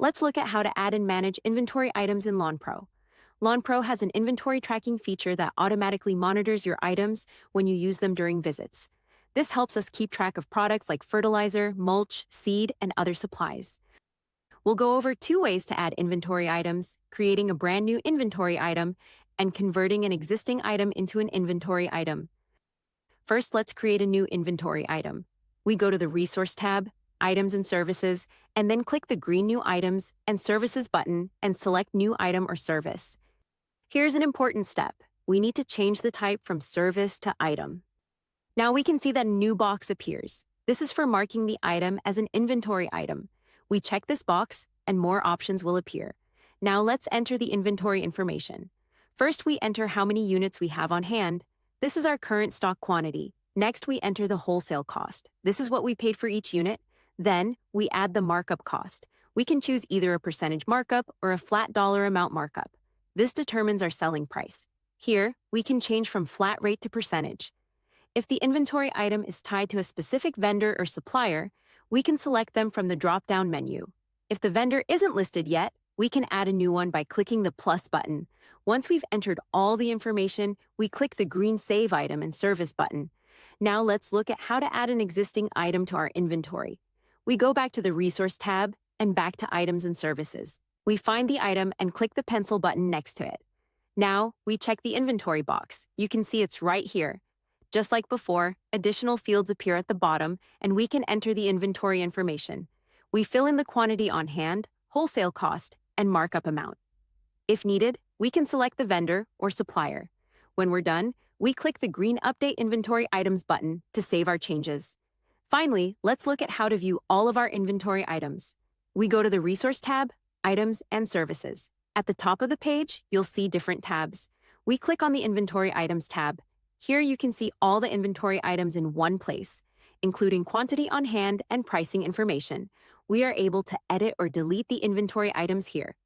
Let's look at how to add and manage inventory items in LawnPro. LawnPro has an inventory tracking feature that automatically monitors your items when you use them during visits. This helps us keep track of products like fertilizer, mulch, seed, and other supplies. We'll go over two ways to add inventory items: creating a brand new inventory item and converting an existing item into an inventory item. First, let's create a new inventory item. We go to the Resource tab, Items and Services, and then click the green New Items and Services button and select New Item or Service. Here's an important step. We need to change the type from Service to Item. Now we can see that a new box appears. This is for marking the item as an inventory item. We check this box and more options will appear. Now let's enter the inventory information. First, we enter how many units we have on hand. This is our current stock quantity. Next, we enter the wholesale cost. This is what we paid for each unit. Then, we add the markup cost. We can choose either a percentage markup or a flat dollar amount markup. This determines our selling price. Here, we can change from flat rate to percentage. If the inventory item is tied to a specific vendor or supplier, we can select them from the drop-down menu. If the vendor isn't listed yet, we can add a new one by clicking the plus button. Once we've entered all the information, we click the green Save Item and Service button. Now let's look at how to add an existing item to our inventory. We go back to the Resource tab and back to Items and Services. We find the item and click the pencil button next to it. Now, we check the inventory box. You can see it's right here. Just like before, additional fields appear at the bottom, and we can enter the inventory information. We fill in the quantity on hand, wholesale cost, and markup amount. If needed, we can select the vendor or supplier. When we're done, we click the green Update Inventory Items button to save our changes. Finally, let's look at how to view all of our inventory items. We go to the Resource tab, Items and Services. At the top of the page, you'll see different tabs. We click on the Inventory Items tab. Here you can see all the inventory items in one place, including quantity on hand and pricing information. We are able to edit or delete the inventory items here.